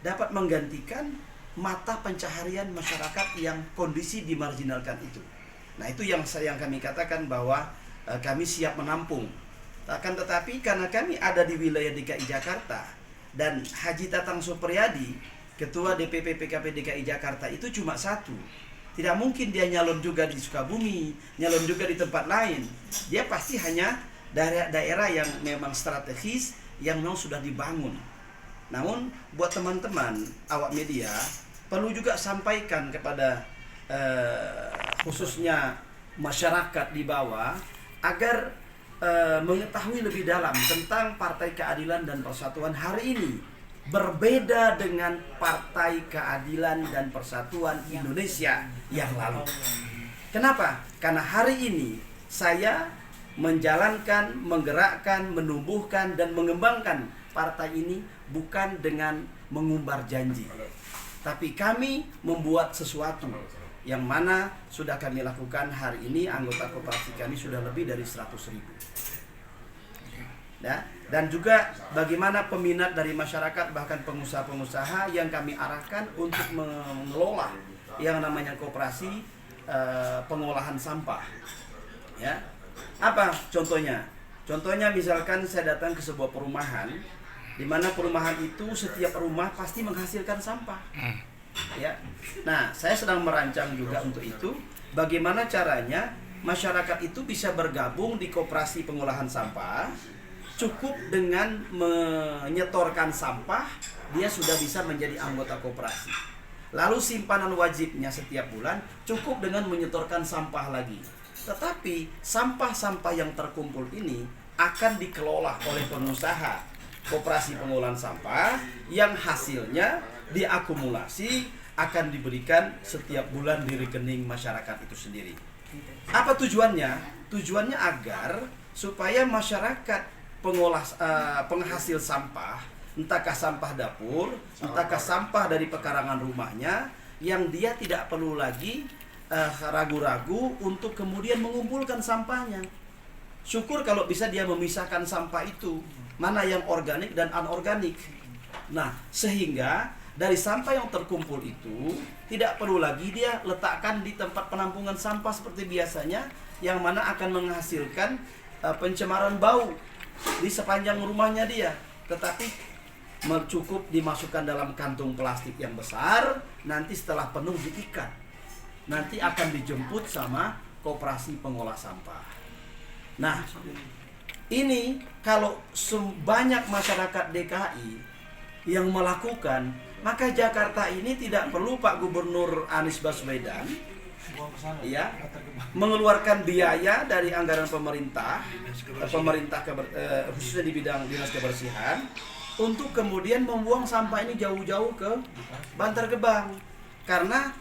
dapat menggantikan mata pencaharian masyarakat yang kondisi dimarginalkan itu. Nah, itu yang kami katakan bahwa kami siap menampung. Akan tetapi karena kami ada di wilayah DKI Jakarta dan Haji Tatang Supriyadi, Ketua DPP PKP DKI Jakarta itu cuma satu. Tidak mungkin dia nyalon juga di Sukabumi, nyalon juga di tempat lain. Dia pasti hanya daerah yang memang strategis, yang memang sudah dibangun. Namun buat teman-teman awak media perlu juga sampaikan kepada khususnya masyarakat di bawah agar mengetahui lebih dalam tentang Partai Keadilan dan Persatuan hari ini berbeda dengan Partai Keadilan dan Persatuan Indonesia yang lalu. Kenapa? Karena hari ini saya menjalankan, menggerakkan, menumbuhkan dan mengembangkan partai ini bukan dengan mengumbar janji, tapi kami membuat sesuatu yang mana sudah kami lakukan hari ini. Anggota koperasi kami sudah lebih dari 100.000. Ya, dan juga bagaimana peminat dari masyarakat bahkan pengusaha-pengusaha yang kami arahkan untuk mengelola yang namanya koperasi pengolahan sampah. Ya, apa contohnya? Contohnya misalkan saya datang ke sebuah perumahan, di mana perumahan itu setiap rumah pasti menghasilkan sampah. Ya, nah saya sedang merancang juga untuk itu, bagaimana caranya masyarakat itu bisa bergabung di koperasi pengolahan sampah. Cukup dengan menyetorkan sampah, dia sudah bisa menjadi anggota koperasi. Lalu simpanan wajibnya setiap bulan cukup dengan menyetorkan sampah lagi. Tetapi sampah-sampah yang terkumpul ini akan dikelola oleh pengusaha koperasi pengolahan sampah yang hasilnya diakumulasi akan diberikan setiap bulan di rekening masyarakat itu sendiri. Apa tujuannya? Tujuannya agar supaya masyarakat penghasil sampah, entahkah sampah dapur, entahkah sampah dari pekarangan rumahnya, yang dia tidak perlu lagi ragu-ragu untuk kemudian mengumpulkan sampahnya. Syukur kalau bisa dia memisahkan sampah itu, mana yang organik dan anorganik. Nah, sehingga dari sampah yang terkumpul itu tidak perlu lagi dia letakkan di tempat penampungan sampah seperti biasanya, yang mana akan menghasilkan pencemaran bau di sepanjang rumahnya dia. Tetapi cukup dimasukkan dalam kantung plastik yang besar, nanti setelah penuh diikat, nanti akan dijemput sama koperasi pengolah sampah. Nah, ini kalau banyak masyarakat DKI yang melakukan, maka Jakarta ini tidak perlu Pak Gubernur Anies Baswedan ya mengeluarkan biaya dari anggaran pemerintah khususnya di bidang dinas kebersihan untuk kemudian membuang sampah ini jauh-jauh ke Bantar Gebang. Karena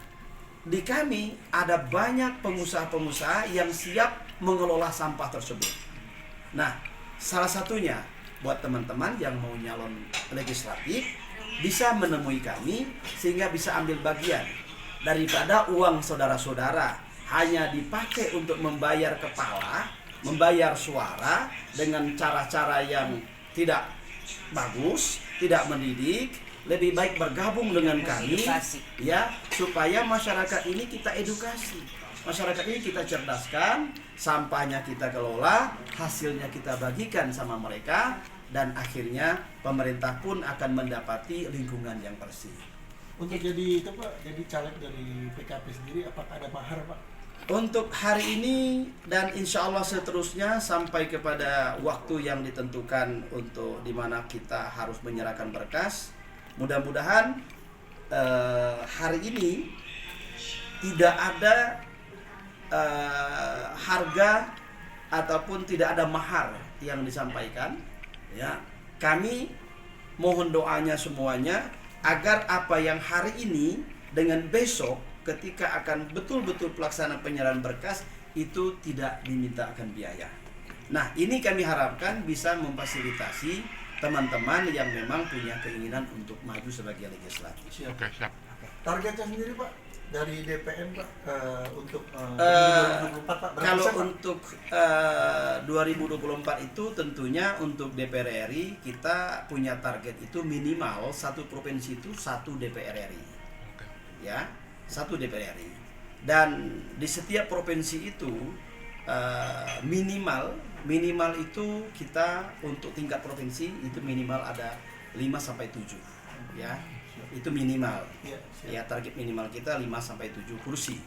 di kami ada banyak pengusaha-pengusaha yang siap mengelola sampah tersebut. Nah, salah satunya buat teman-teman yang mau nyalon legislatif bisa menemui kami sehingga bisa ambil bagian daripada uang saudara-saudara hanya dipakai untuk membayar kepala, membayar suara dengan cara-cara yang tidak bagus, tidak mendidik. Lebih baik bergabung dengan kami ya, supaya masyarakat ini kita edukasi. Masyarakat ini kita cerdaskan, sampahnya kita kelola, hasilnya kita bagikan sama mereka, dan akhirnya pemerintah pun akan mendapati lingkungan yang bersih. Untuk jadi itu Pak, jadi caleg dari PKP sendiri, apakah ada mahar Pak? Untuk hari ini dan insya Allah seterusnya sampai kepada waktu yang ditentukan untuk dimana kita harus menyerahkan berkas, mudah-mudahan hari ini tidak ada harga ataupun tidak ada mahar yang disampaikan. Ya, kami mohon doanya semuanya agar apa yang hari ini dengan besok ketika akan betul-betul pelaksanaan penyerahan berkas itu tidak dimintakan biaya. Nah, ini kami harapkan bisa memfasilitasi teman-teman yang memang punya keinginan untuk maju sebagai legislatif. Oke, siap. Targetnya sendiri Pak dari DPN Pak untuk Eh, 2024 Pak berapa Kalau persen, Pak? untuk 2024 itu tentunya untuk DPR RI kita punya target itu minimal satu provinsi itu satu DPR RI, ya, satu DPR RI. Dan di setiap provinsi itu minimal itu kita untuk tingkat provinsi itu minimal ada 5 sampai 7, ya. Itu minimal. Iya, siap. Ya, target minimal kita 5 sampai 7 kursi,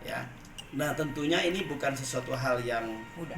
ya. Nah, tentunya ini bukan sesuatu hal yang Mudah.